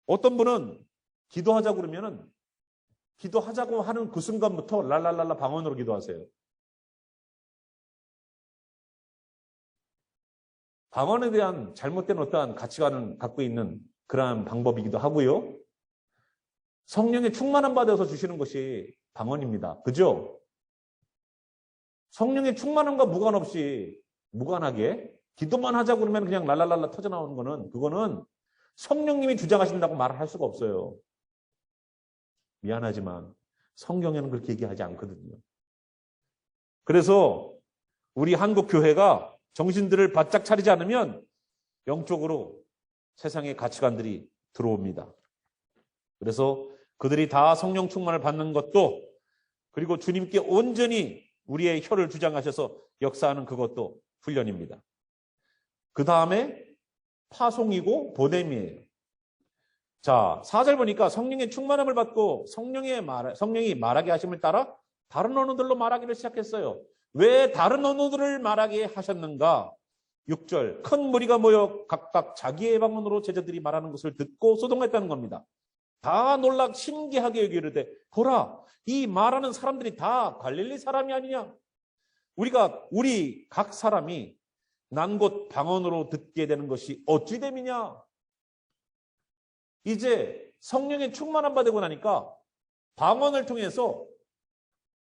어떤 분은 기도하자고 그러면은 기도하자고 하는 그 순간부터 랄랄랄라 방언으로 기도하세요. 방언에 대한 잘못된 어떠한 가치관을 갖고 있는 그러한 방법이기도 하고요. 성령의 충만함 받아서 주시는 것이 방언입니다. 그죠? 성령의 충만함과 무관하게 기도만 하자고 그러면 그냥 랄랄랄라 터져나오는 거는 그거는 성령님이 주장하신다고 말을 할 수가 없어요. 미안하지만 성경에는 그렇게 얘기하지 않거든요. 그래서 우리 한국 교회가 정신들을 바짝 차리지 않으면 영적으로 세상의 가치관들이 들어옵니다. 그래서 그들이 다 성령 충만을 받는 것도 그리고 주님께 온전히 우리의 혀를 주장하셔서 역사하는 그것도 훈련입니다. 그 다음에 파송이고 보냄이에요. 자, 4절 보니까 성령의 충만함을 받고 성령이 말하게 하심을 따라 다른 언어들로 말하기를 시작했어요. 왜 다른 언어들을 말하게 하셨는가? 6절, 큰 무리가 모여 각각 자기의 방언으로 제자들이 말하는 것을 듣고 소동했다는 겁니다. 다 놀라 신기하게 여기르되 보라, 이 말하는 사람들이 다 갈릴리 사람이 아니냐? 우리 각 사람이 난 곧 방언으로 듣게 되는 것이 어찌 됨이냐? 이제 성령의 충만함 받고 나니까 방언을 통해서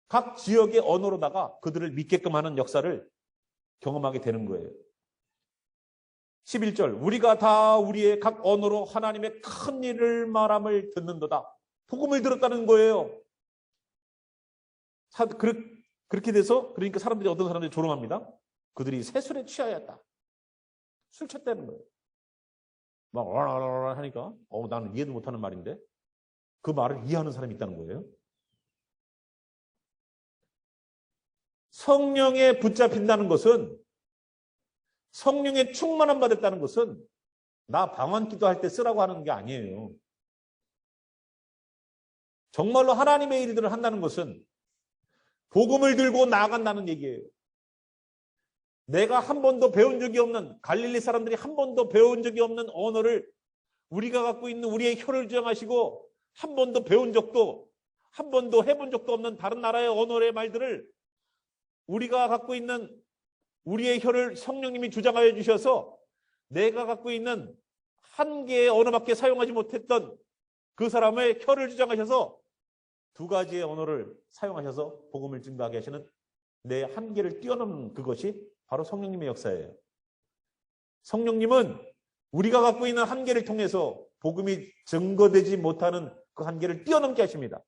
각 지역의 언어로다가 그들을 믿게끔 하는 역사를 경험하게 되는 거예요. 11절, 우리가 다 우리의 각 언어로 하나님의 큰 일을 말함을 듣는도다. 복음을 들었다는 거예요. 그렇게 돼서 그러니까 어떤 사람들이 조롱합니다. 그들이 새술에 취하였다. 술 쳤다는 거예요. 막 와라라라 하니까 나는 이해도 못하는 말인데 그 말을 이해하는 사람이 있다는 거예요. 성령에 붙잡힌다는 것은 성령의 충만함 받았다는 것은 나 방언 기도할 때 쓰라고 하는 게 아니에요. 정말로 하나님의 일들을 한다는 것은 복음을 들고 나아간다는 얘기예요. 내가 한 번도 배운 적이 없는 갈릴리 사람들이 한 번도 배운 적이 없는 언어를 우리가 갖고 있는 우리의 혀를 주장하시고 한 번도 배운 적도 한 번도 해본 적도 없는 다른 나라의 언어의 말들을 우리가 갖고 있는 우리의 혀를 성령님이 주장하여 주셔서 내가 갖고 있는 한 개의 언어밖에 사용하지 못했던 그 사람의 혀를 주장하셔서 두 가지의 언어를 사용하셔서 복음을 증거하게 하시는 내 한계를 뛰어넘는 그것이 바로 성령님의 역사예요. 성령님은 우리가 갖고 있는 한계를 통해서 복음이 증거되지 못하는 그 한계를 뛰어넘게 하십니다.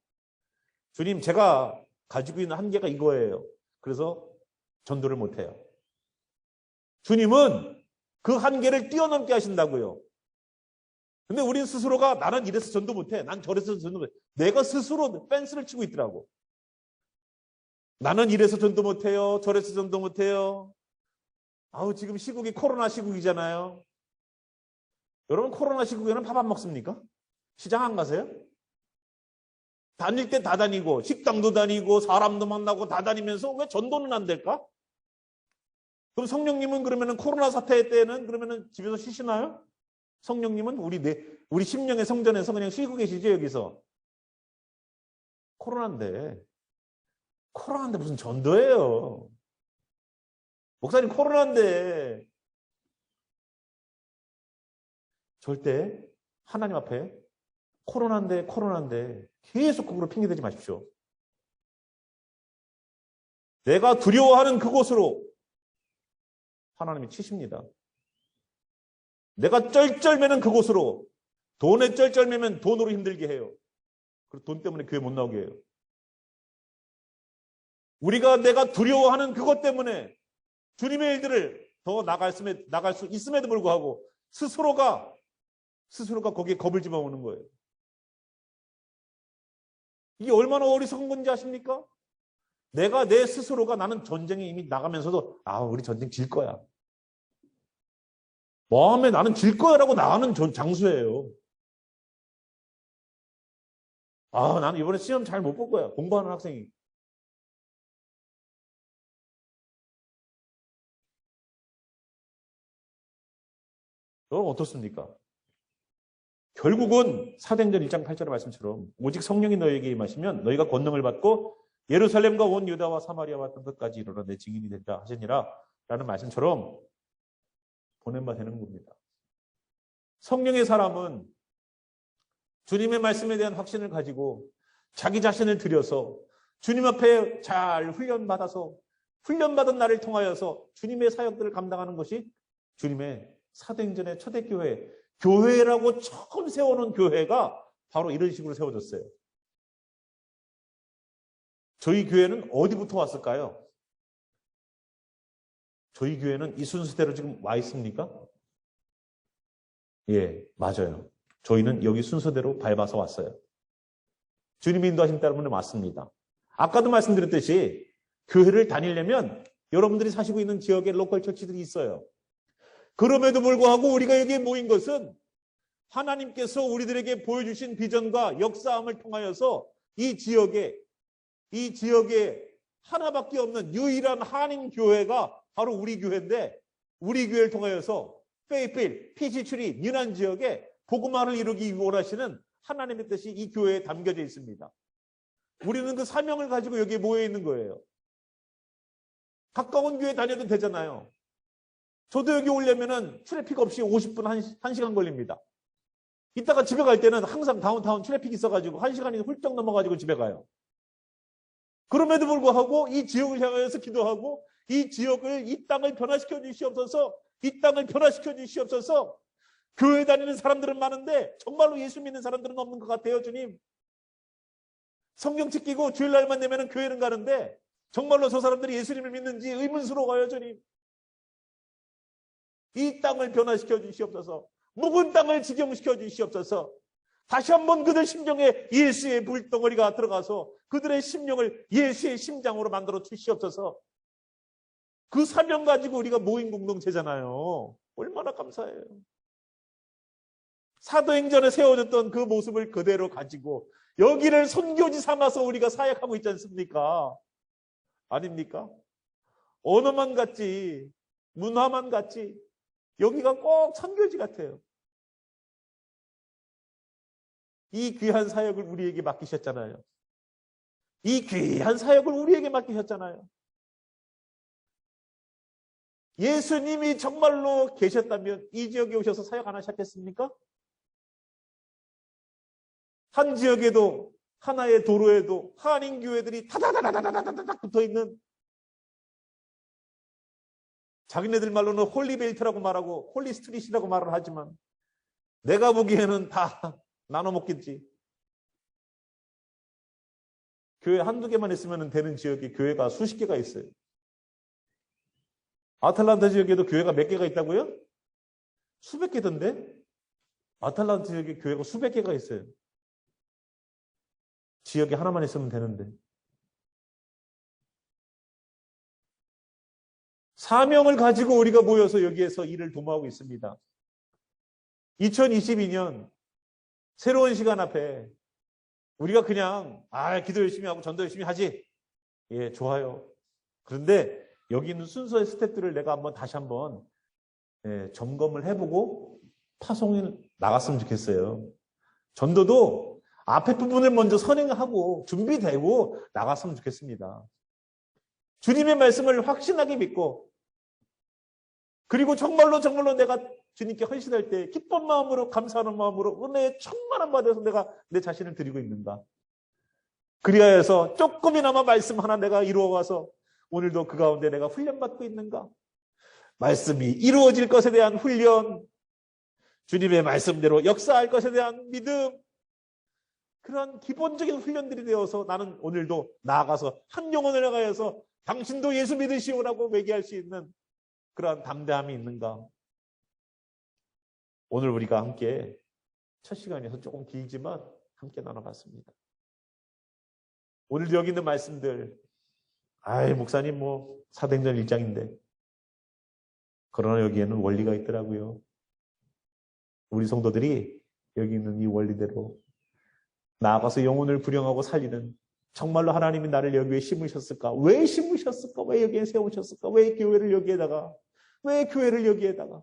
주님, 제가 가지고 있는 한계가 이거예요. 그래서 전도를 못해요. 주님은 그 한계를 뛰어넘게 하신다고요. 근데 우린 스스로가 나는 이래서 전도 못해. 난 저래서 전도 못해. 내가 스스로 펜스를 치고 있더라고. 나는 이래서 전도 못해요. 저래서 전도 못해요. 지금 시국이 코로나 시국이잖아요. 여러분 코로나 시국에는 밥 안 먹습니까? 시장 안 가세요? 다닐 때 다 다니고 식당도 다니고 사람도 만나고 다 다니면서 왜 전도는 안 될까? 그럼 성령님은 그러면은 코로나 사태 때는 그러면은 집에서 쉬시나요? 성령님은 우리 심령의 성전에서 그냥 쉬고 계시죠, 여기서. 코로나인데 무슨 전도예요? 목사님 코로나인데. 절대 하나님 앞에 코로나인데 계속 그걸로 핑계대지 마십시오. 내가 두려워하는 그곳으로 하나님이 치십니다. 내가 쩔쩔매는 그곳으로, 돈에 쩔쩔매면 돈으로 힘들게 해요. 그리고 돈 때문에 교회 못 나오게 해요. 내가 두려워하는 그것 때문에 주님의 일들을 더 나갈 수 있음에도 불구하고 스스로가 거기에 겁을 집어오는 거예요. 이게 얼마나 어리석은 건지 아십니까? 내 스스로가 나는 전쟁에 이미 나가면서도 우리 전쟁 질 거야. 마음에 나는 질 거야라고 나가는 장수예요. 나는 이번에 시험 잘 못 볼 거야. 공부하는 학생이. 여러분 어떻습니까? 결국은 사도행전 1장 8절의 말씀처럼 오직 성령이 너희에게 임하시면 너희가 권능을 받고 예루살렘과 온 유다와 사마리아와 땅 끝까지 이르러 내 증인이 된다 하시니라 라는 말씀처럼 보냄바 되는 겁니다. 성령의 사람은 주님의 말씀에 대한 확신을 가지고 자기 자신을 들여서 주님 앞에 잘 훈련받은 나를 통하여서 주님의 사역들을 감당하는 것이 주님의 사도행전의 초대교회, 교회라고 처음 세워놓은 교회가 바로 이런 식으로 세워졌어요. 저희 교회는 어디부터 왔을까요? 저희 교회는 이 순서대로 지금 와 있습니까? 예, 맞아요. 저희는 여기 순서대로 밟아서 왔어요. 주님이 인도하신 때문에 왔습니다. 아까도 말씀드렸듯이 교회를 다니려면 여러분들이 사시고 있는 지역에 로컬 처치들이 있어요. 그럼에도 불구하고 우리가 여기에 모인 것은 하나님께서 우리들에게 보여주신 비전과 역사함을 통하여서 이 지역에 하나밖에 없는 유일한 한인 교회가 바로 우리 교회인데, 우리 교회를 통하여서 페이필, 피지출이 유난 지역에 복음화를 이루기 원하시는 하나님의 뜻이 이 교회에 담겨져 있습니다. 우리는 그 사명을 가지고 여기에 모여 있는 거예요. 가까운 교회 다녀도 되잖아요. 저도 여기 오려면은 트래픽 없이 50분, 1시간 걸립니다. 이따가 집에 갈 때는 항상 다운타운 트래픽 있어가지고 1시간이 훌쩍 넘어가지고 집에 가요. 그럼에도 불구하고 이 지역을 향해서 기도하고 이 땅을 변화시켜 주시옵소서, 이 땅을 변화시켜 주시옵소서. 교회 다니는 사람들은 많은데 정말로 예수 믿는 사람들은 없는 것 같아요, 주님. 성경책 끼고 주일날만 되면 교회는 가는데 정말로 저 사람들이 예수님을 믿는지 의문스러워요, 주님. 이 땅을 변화시켜 주시옵소서. 묵은 땅을 지경시켜 주시옵소서. 다시 한번 그들 심령에 예수의 불덩어리가 들어가서 그들의 심령을 예수의 심장으로 만들어 주시옵소서. 그 사명 가지고 우리가 모인 공동체잖아요. 얼마나 감사해요. 사도행전에 세워졌던 그 모습을 그대로 가지고 여기를 선교지 삼아서 우리가 사역하고 있지 않습니까? 아닙니까? 언어만 같지, 문화만 같지, 여기가 꼭 선교지 같아요. 이 귀한 사역을 우리에게 맡기셨잖아요. 이 귀한 사역을 우리에게 맡기셨잖아요. 예수님이 정말로 계셨다면 이 지역에 오셔서 사역 안 하셨겠습니까? 한 지역에도, 하나의 도로에도 한인 교회들이 타다다다다다다닥 붙어있는, 자기네들 말로는 홀리벨트라고 말하고 홀리스트릿이라고 말을 하지만 내가 보기에는 다 나눠 먹겠지. 교회 한두 개만 있으면 되는 지역에 교회가 수십 개가 있어요. 아틀란타 지역에도 교회가 몇 개가 있다고요? 수백 개던데? 아틀란타 지역에 교회가 수백 개가 있어요. 지역에 하나만 있으면 되는데. 사명을 가지고 우리가 모여서 여기에서 일을 도모하고 있습니다. 2022년 새로운 시간 앞에 우리가 그냥 기도 열심히 하고 전도 열심히 하지. 예, 좋아요. 그런데 여기 있는 순서의 스텝들을 내가 다시 한번 점검을 해보고 파송을 나갔으면 좋겠어요. 전도도 앞에 부분을 먼저 선행하고 준비되고 나갔으면 좋겠습니다. 주님의 말씀을 확신하게 믿고, 그리고 정말로 내가 주님께 헌신할 때 기쁜 마음으로, 감사하는 마음으로 은혜의 천만원 받아서 내가 내 자신을 드리고 있는가. 그리하여서 조금이나마 말씀 하나 내가 이루어가서 오늘도 그 가운데 내가 훈련받고 있는가? 말씀이 이루어질 것에 대한 훈련, 주님의 말씀대로 역사할 것에 대한 믿음, 그런 기본적인 훈련들이 되어서 나는 오늘도 나아가서 한 영혼을 나가서 당신도 예수 믿으시오라고 얘기할 수 있는 그러한 담대함이 있는가? 오늘 우리가 함께 첫 시간에서 조금 길지만 함께 나눠봤습니다. 오늘도 여기 있는 말씀들, 목사님 사도행전 1장인데 그러나 여기에는 원리가 있더라고요. 우리 성도들이 여기 있는 이 원리대로 나아가서 영혼을 부령하고 살리는, 정말로 하나님이 나를 여기에 심으셨을까? 왜 심으셨을까? 왜 여기에 세우셨을까? 왜 교회를 여기에다가? 왜 교회를 여기에다가?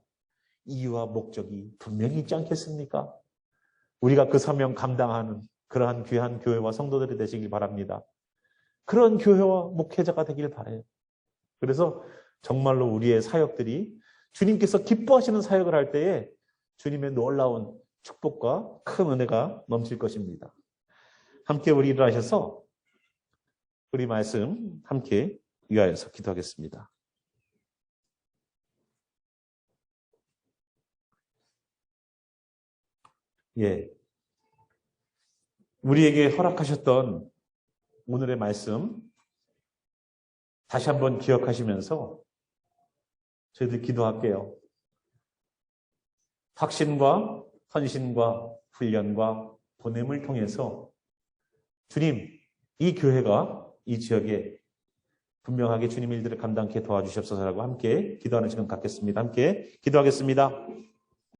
이유와 목적이 분명히 있지 않겠습니까? 우리가 그 사명 감당하는 그러한 귀한 교회와 성도들이 되시길 바랍니다. 그런 교회와 목회자가 되길 바라요. 그래서 정말로 우리의 사역들이 주님께서 기뻐하시는 사역을 할 때에 주님의 놀라운 축복과 큰 은혜가 넘칠 것입니다. 함께 우리 일어나셔서 우리 말씀 함께 위하여서 기도하겠습니다. 우리에게 허락하셨던 오늘의 말씀 다시 한번 기억하시면서 저희들 기도할게요. 확신과 헌신과 훈련과 보냄을 통해서 주님, 이 교회가 이 지역에 분명하게 주님 일들을 감당케 도와주시옵소서라고 함께 기도하는 시간 갖겠습니다. 함께 기도하겠습니다.